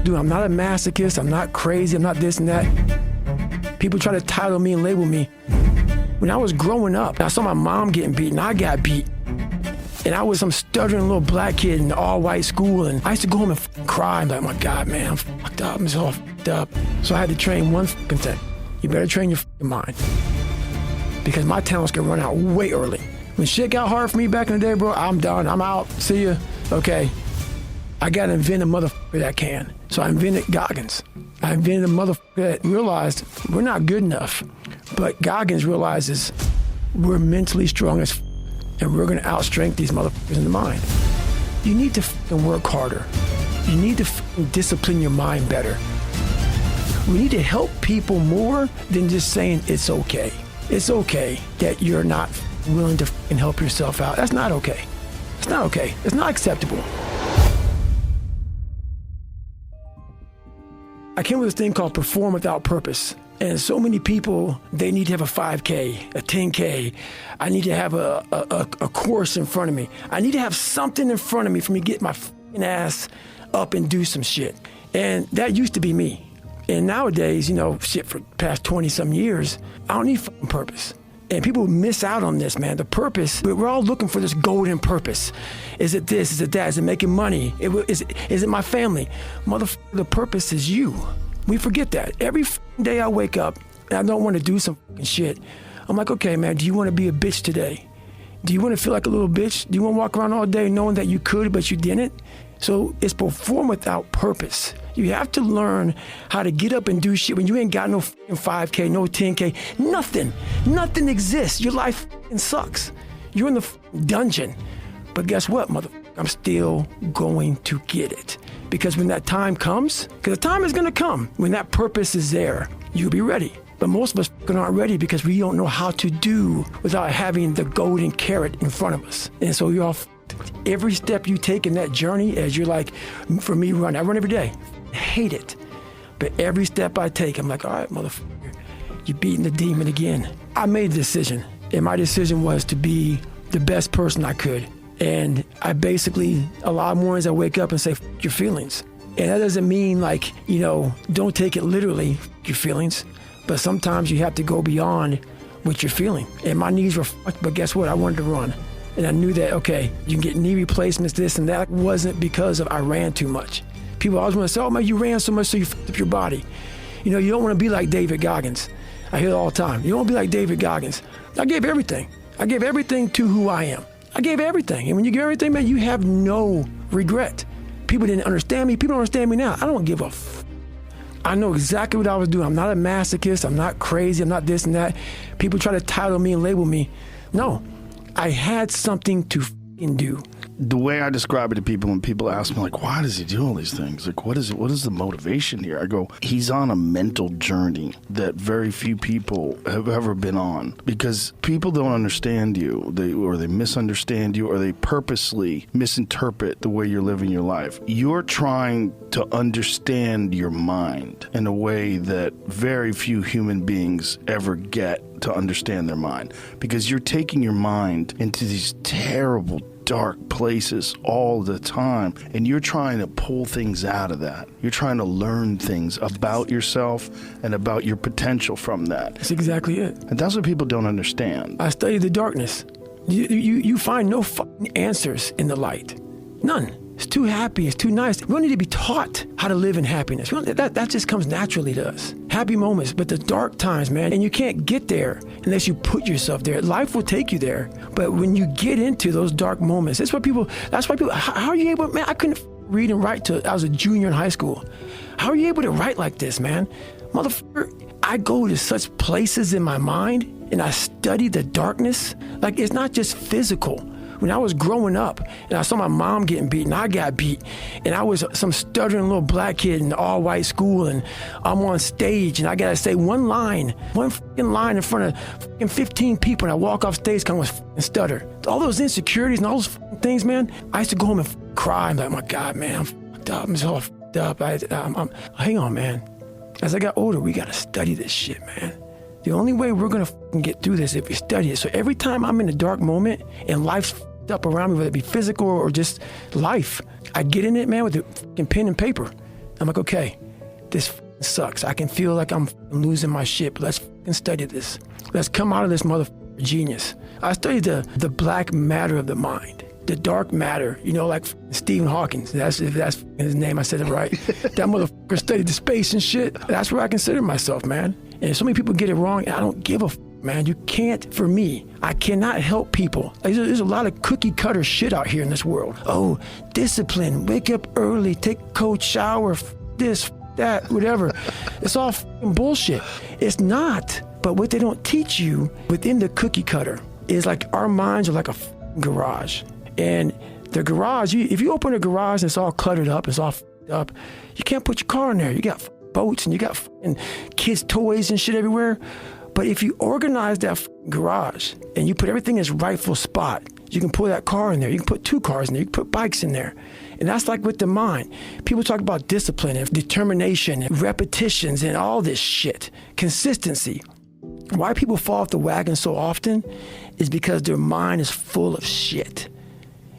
doing. I'm not a masochist. I'm not crazy. I'm not this and that. People try to title me and label me. When I was growing up, I saw my mom getting beaten. I got beat. And I was some stuttering little black kid in an all-white school, and I used to go home and cry. I'm like, oh my God, man, I'm fucked up. I'm so fucked up. So I had to train one thing. You better train your mind. Because my talents can run out way early. When shit got hard for me back in the day, bro, I'm done. I'm out. See ya. Okay. I got to invent a motherfucker that can. So I invented Goggins. I invented a motherfucker that realized we're not good enough. But Goggins realizes we're mentally strong as and we're going to outstrength these motherfuckers in the mind. You need to work harder. You need to discipline your mind better. We need to help people more than just saying it's okay. It's okay that you're not willing to help yourself out. That's not okay. It's not okay. It's not acceptable. I came with this thing called perform without purpose. And so many people, they need to have a 5K, a 10K. I need to have a course in front of me. I need to have something in front of me for me to get my ass up and do some shit. And that used to be me. And nowadays, for the past 20-some years, I don't need purpose. And people miss out on this, man. The purpose, we're all looking for this golden purpose. Is it this? Is it that? Is it making money? Is it my family? Motherfucker, the purpose is you. We forget that. Every day I wake up and I don't want to do some shit. I'm like, okay, man, do you want to be a bitch today? Do you want to feel like a little bitch? Do you want to walk around all day knowing that you could, but you didn't? So it's perform without purpose. You have to learn how to get up and do shit when you ain't got no 5K, no 10K, nothing. Nothing exists. Your life sucks. You're in the dungeon. But guess what, motherfucker? I'm still going to get it. Because when that time comes, because the time is going to come, when that purpose is there, you'll be ready. But most of us aren't ready because we don't know how to do without having the golden carrot in front of us. And so you're all every step you take in that journey, as you're like, for me, I run every day. I hate it. But every step I take, I'm like, all right, motherfucker, you're beating the demon again. I made a decision, and my decision was to be the best person I could. And I basically, a lot of mornings I wake up and say, your feelings. And that doesn't mean like, don't take it literally, your feelings. But sometimes you have to go beyond what you're feeling. And my knees were fucked, but guess what? I wanted to run. And I knew that, okay, you can get knee replacements, this and that. It wasn't because of I ran too much. People always want to say, oh man, you ran so much so you fucked up your body. You don't want to be like David Goggins. I hear it all the time. You don't want to be like David Goggins. I gave everything. I gave everything to who I am. I gave everything. And when you give everything, man, you have no regret. People didn't understand me. People don't understand me now. I don't give a I know exactly what I was doing. I'm not a masochist. I'm not crazy. I'm not this and that. People try to title me and label me. No, I had something to do. The way I describe it to people when people ask me, like, why does he do all these things? Like, what is the motivation here? I go, he's on a mental journey that very few people have ever been on, because people don't understand you, or they misunderstand you, or they purposely misinterpret the way you're living your life. You're trying to understand your mind in a way that very few human beings ever get to understand their mind, because you're taking your mind into these terrible, dark places all the time, and you're trying to pull things out of that. You're trying to learn things about yourself and about your potential from that. That's exactly it. And that's what people don't understand. I study the darkness. You find no fucking answers in the light. None. It's too happy. It's too nice. We don't need to be taught how to live in happiness. That just comes naturally to us. Happy moments, but the dark times, man, and you can't get there unless you put yourself there. Life will take you there. But when you get into those dark moments, that's why people, how are you able, man, I couldn't read and write till I was a junior in high school. How are you able to write like this, man? Motherfucker, I go to such places in my mind and I study the darkness. Like, it's not just physical. When I was growing up and I saw my mom getting beaten, I got beat. And I was some stuttering little black kid in an all-white school, and I'm on stage and I gotta say one fucking line in front of fucking 15 people, and I walk off stage kind of fucking stutter. All those insecurities and all those fucking things, man, I used to go home and cry. I'm like, oh my God, man, I'm fucked up. I'm so fucked up. Hang on, man. As I got older, we gotta study this shit, man. The only way we're gonna fucking get through this is if we study it. So every time I'm in a dark moment and life's fucked up around me, whether it be physical or just life, I get in it, man, with a fucking pen and paper. I'm like, okay, this sucks. I can feel like I'm losing my shit, but let's study this. Let's come out of this motherfucker genius. I studied the black matter of the mind, the dark matter, like Stephen Hawking. If that's his name, I said it right. That motherfucker studied the space and shit. That's where I consider myself, man. And so many people get it wrong, and I don't give a man. You can't, for me, I cannot help people. There's a lot of cookie cutter shit out here in this world. Oh, discipline, wake up early, take a cold shower, this, that, whatever. It's all bullshit. It's not. But what they don't teach you within the cookie cutter is like our minds are like a garage. And the garage, if you open a garage and it's all cluttered up, it's all up, you can't put your car in there. You got boats and you got kids' toys and shit everywhere. But if you organize that garage and you put everything in its rightful spot, you can put that car in there. You can put 2 cars in there. You can put bikes in there. And that's like with the mind. People talk about discipline and determination and repetitions and all this shit. Consistency. Why people fall off the wagon so often is because their mind is full of shit.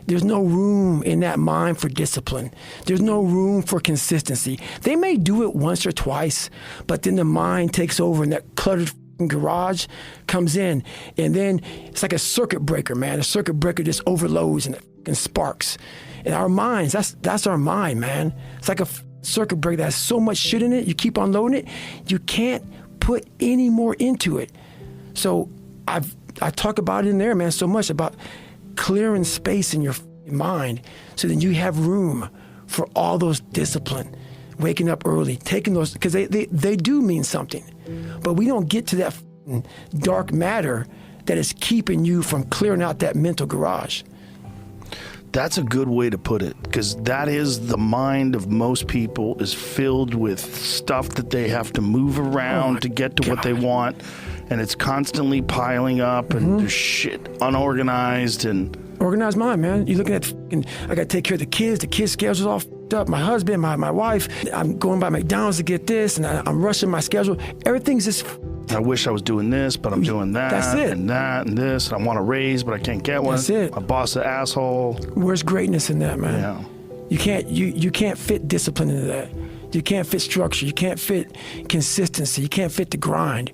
There's no room in that mind for discipline. There's no room for consistency. They may do it once or twice, but then the mind takes over and that cluttered garage comes in, and then it's like a circuit breaker, man. A circuit breaker just overloads and it sparks. And our minds, that's our mind, man. It's like a circuit breaker that has so much shit in it, you keep on loading it, you can't put any more into it. So I talk about it in there, man, so much about clearing space in your mind so then you have room for all those discipline, waking up early, taking those, because they do mean something. But we don't get to that dark matter that is keeping you from clearing out that mental garage. That's a good way to put it, because that is the mind of most people, is filled with stuff that they have to move around to get to what they want, and it's constantly piling up, and there's shit unorganized. And organized mind, man. You're looking at I got to take care of the kids schedule's all f***ed up, my husband, my wife, I'm going by McDonald's to get this, and I'm rushing my schedule. Everything's just I wish I was doing this, but I'm doing that. That's it. And that and this. And I want a raise, but I can't get one. That's it. My boss is an asshole. Where's greatness in that, man? Yeah. You can't fit discipline into that. You can't fit structure. You can't fit consistency. You can't fit the grind.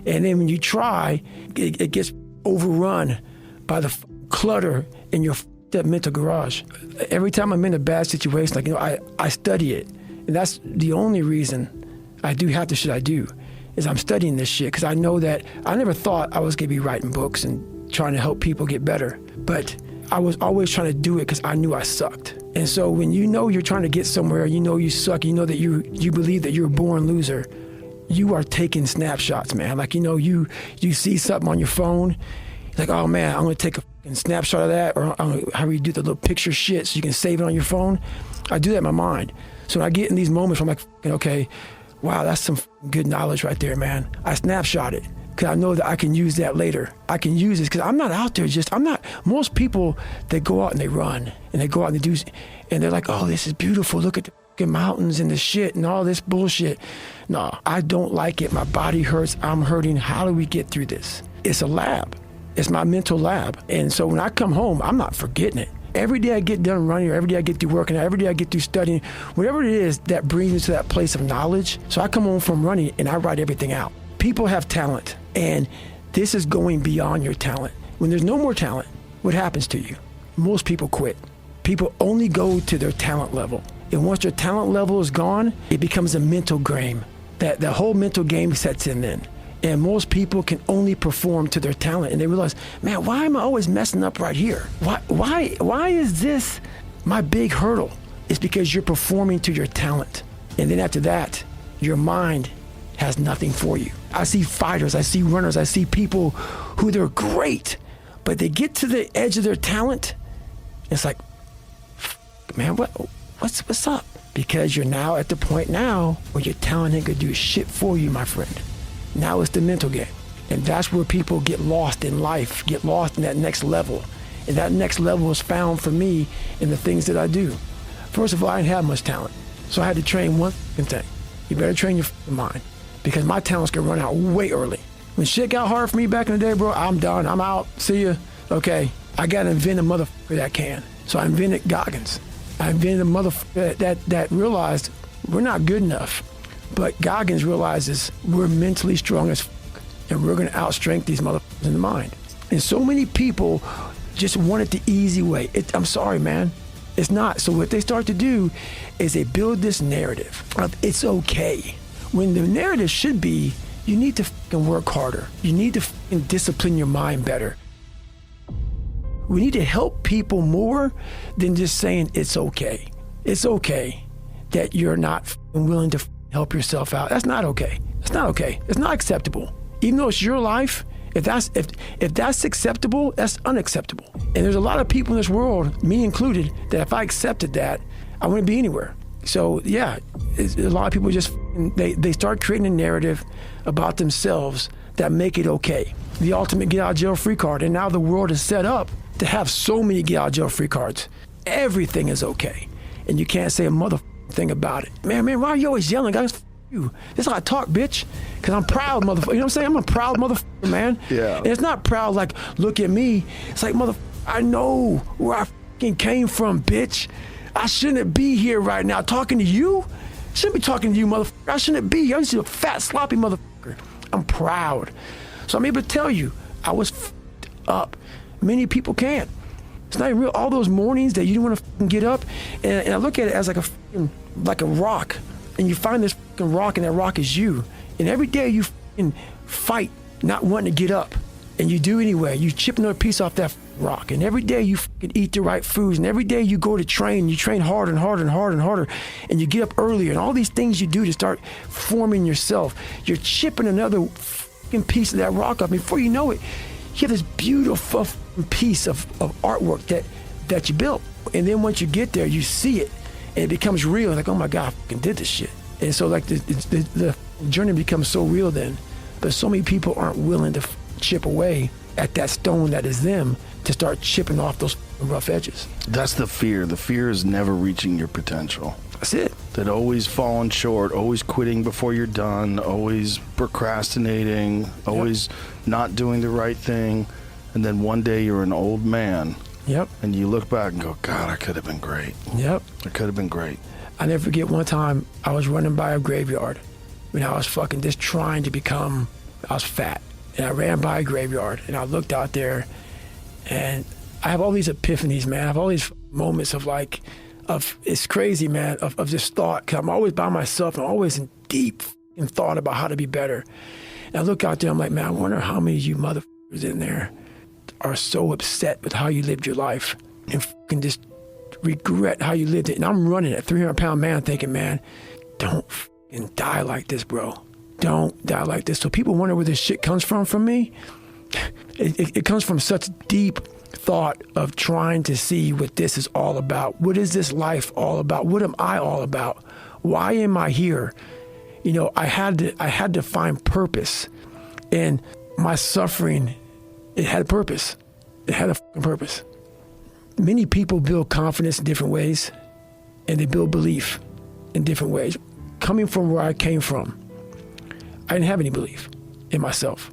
And then when you try, it gets overrun by the clutter in your that mental garage. Every time I'm in a bad situation, I study it. And that's the only reason I do half the shit I do. Is I'm studying this shit because I know that I never thought I was going to be writing books and trying to help people get better. But I was always trying to do it because I knew I sucked. And so when you know you're trying to get somewhere, you know you suck, you know that you believe that you're a born loser, you are taking snapshots, man. Like, you see something on your phone, like, oh man, I'm going to take a fucking snapshot of that, or how you do the little picture shit so you can save it on your phone. I do that in my mind. So when I get in these moments where I'm like, okay, wow, that's some good knowledge right there, man. I snapshot it because I know that I can use that later. I can use this because I'm not out there most people, they go out and they run and they go out and they do, and they're like, oh, this is beautiful. Look at the fucking mountains and the shit and all this bullshit. No, I don't like it. My body hurts. I'm hurting. How do we get through this? It's a lab. It's my mental lab. And so when I come home, I'm not forgetting it. Every day I get done running, or every day I get through working out, every day I get through studying, whatever it is that brings me to that place of knowledge. So I come home from running and I write everything out. People have talent, and this is going beyond your talent. When there's no more talent, what happens to you? Most people quit. People only go to their talent level. And once their talent level is gone, it becomes a mental game. That the whole mental game sets in then. And most people can only perform to their talent, and they realize, man, why am I always messing up right here? Why is this my big hurdle? It's because you're performing to your talent. And then after that, your mind has nothing for you. I see fighters, I see runners, I see people who they're great, but they get to the edge of their talent. It's like, man, what's up? Because you're now at the point now where your talent ain't gonna do shit for you, my friend. Now it's the mental game. And that's where people get lost in life, get lost in that next level. And that next level is found for me in the things that I do. First of all, I didn't have much talent. So I had to train one thing. You better train your mind. Because my talents can run out way early. When shit got hard for me back in the day, bro, I'm done. I'm out. See ya. Okay. I got to invent a motherfucker that can. So I invented Goggins. I invented a motherfucker that realized We're not good enough. But Goggins realizes we're mentally strong as and we're going to outstrength these motherfuckers in the mind. And so many people just want it the easy way. I'm sorry, man. It's not. So what they start to do is they build this narrative of it's okay. When the narrative should be, you need to fucking work harder. You need to fucking discipline your mind better. We need to help people more than just saying it's okay. It's okay that you're not fucking willing to help yourself out. That's not okay. It's not okay. It's not acceptable. Even though it's your life, if that's acceptable, that's unacceptable. And there's a lot of people in this world, me included, that if I accepted that, I wouldn't be anywhere. So yeah, a lot of people just, they start creating a narrative about themselves that make it okay. The ultimate get out of jail free card. And now the world is set up to have so many get out of jail free cards. Everything is okay. And you can't say a motherfucking thing about it. Man, why are you always yelling? Guys, you. This is how I talk, bitch. Because I'm proud, motherfucker. You know what I'm saying? I'm a proud motherfucker, man. Yeah. And it's not proud like, look at me. It's like, motherfucker, I know where I fucking came from, bitch. I shouldn't be here right now talking to you. I shouldn't be talking to you, motherfucker. I shouldn't be here. I'm just a fat, sloppy motherfucker. I'm proud. So I'm able to tell you, I was fucked up. Many people can't. It's not even real. All those mornings that you don't want to fucking get up, and I look at it as like a rock. And you find this fucking rock, and that rock is you. And every day you fucking fight not wanting to get up. And you do anyway. You chip another piece off that rock. And every day you fucking eat the right foods. And every day you go to train. You train harder and harder and harder and harder. And you get up earlier. And all these things you do to start forming yourself. You're chipping another fucking piece of that rock up. Before you know it, you have this beautiful piece of artwork that you built. And then once you get there, you see it. And it becomes real. Like, oh my God, I fucking did this shit. And so like the journey becomes so real then. But so many people aren't willing to chip away at that stone that is them to start chipping off those rough edges. That's the fear. The fear is never reaching your potential. That's it. That always falling short, always quitting before you're done, always procrastinating, always not doing the right thing. And then one day you're an old man. Yep. And you look back and go, God, I could have been great. Yep. I could have been great. I never forget one time I was running by a graveyard when I was fucking just trying to become, I was fat. And I ran by a graveyard and I looked out there and I have all these epiphanies, man. I have all these moments of it's crazy, man, of just thought. Cause I'm always by myself. I'm always in deep thought about how to be better. And I look out there, I'm like, man, I wonder how many of you motherfuckers in there are so upset with how you lived your life and fucking just regret how you lived it. And I'm running at 300-pound man thinking, man, don't fucking die like this, bro. Don't die like this. So people wonder where this shit comes from me. It comes from such deep thought of trying to see what this is all about. What is this life all about? What am I all about? Why am I here? You know, I had to find purpose. And my suffering, it had a purpose. It had a fucking purpose. Many people build confidence in different ways, and they build belief in different ways. Coming from where I came from, I didn't have any belief in myself.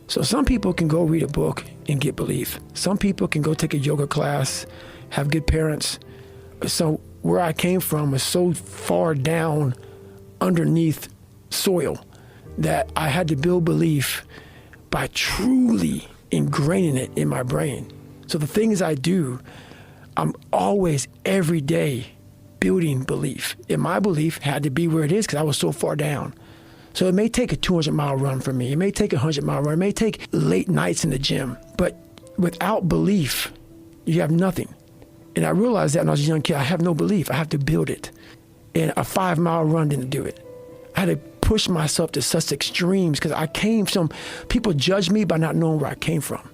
So some people can go read a book and get belief. Some people can go take a yoga class, have good parents. So where I came from was so far down underneath soil that I had to build belief by truly ingraining it in my brain. So the things I do, I'm always, every day, building belief. And my belief had to be where it is because I was so far down. So it may take a 200-mile run for me. It may take a 100-mile run. It may take late nights in the gym. But without belief, you have nothing. And I realized that when I was a young kid, I have no belief. I have to build it. And a 5-mile run didn't do it. I had to push myself to such extremes because I came from, people judge me by not knowing where I came from.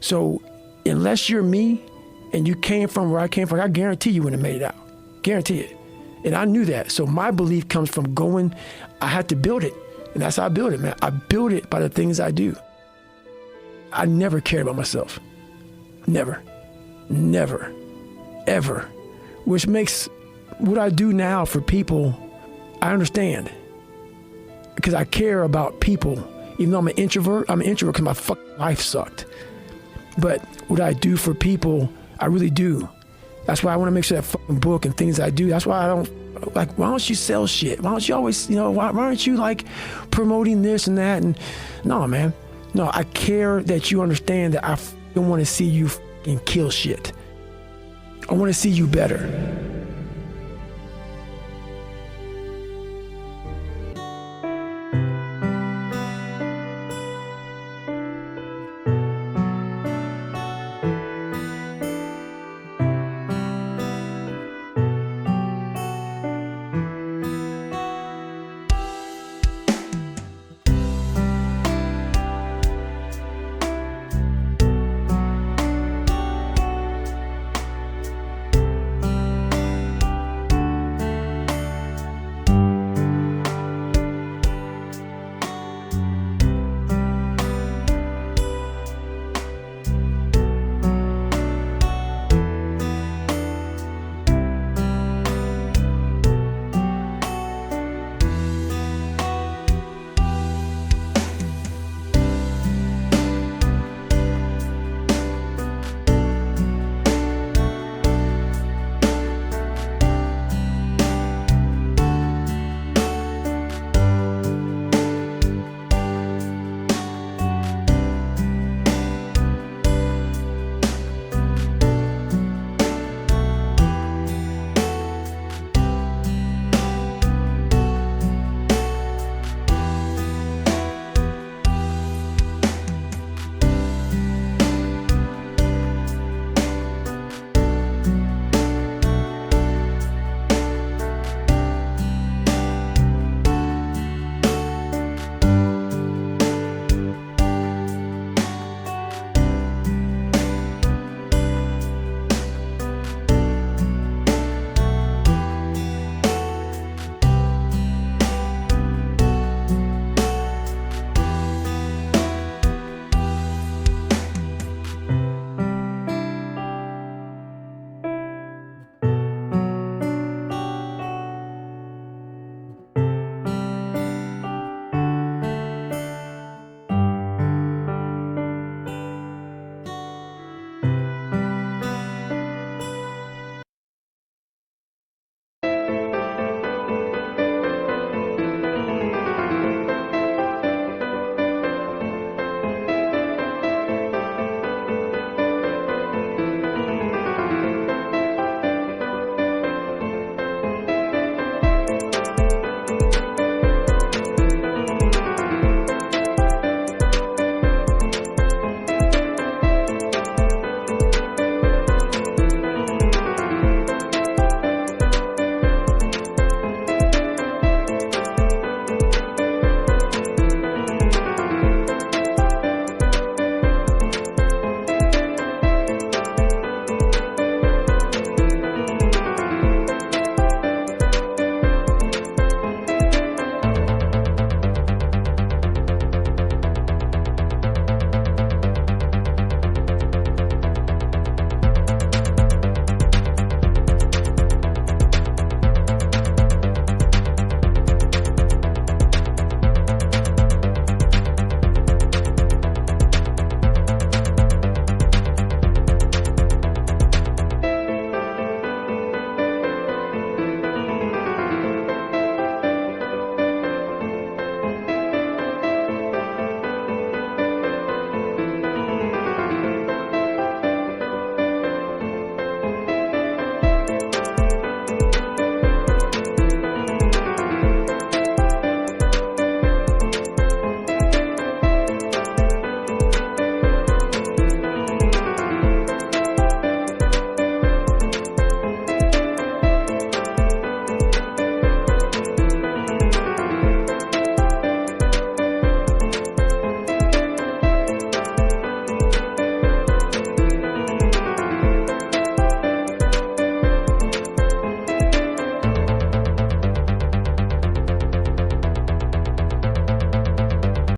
So unless you're me and you came from where I came from, I guarantee you wouldn't have made it out. Guarantee it. And I knew that. So my belief comes from going, I had to build it. And that's how I build it, man. I build it by the things I do. I never cared about myself. Never. Never. Ever. Which makes what I do now for people, I understand. Because I care about people. Even though I'm an introvert because my fucking life sucked. But what I do for people, I really do. That's why I want to make sure that fucking book and things I do, that's why I don't Like, why don't you sell shit? Why don't you always, why aren't you like promoting this and that? And no, man. No, I care that you understand that I don't want to see you fucking kill shit. I want to see you better.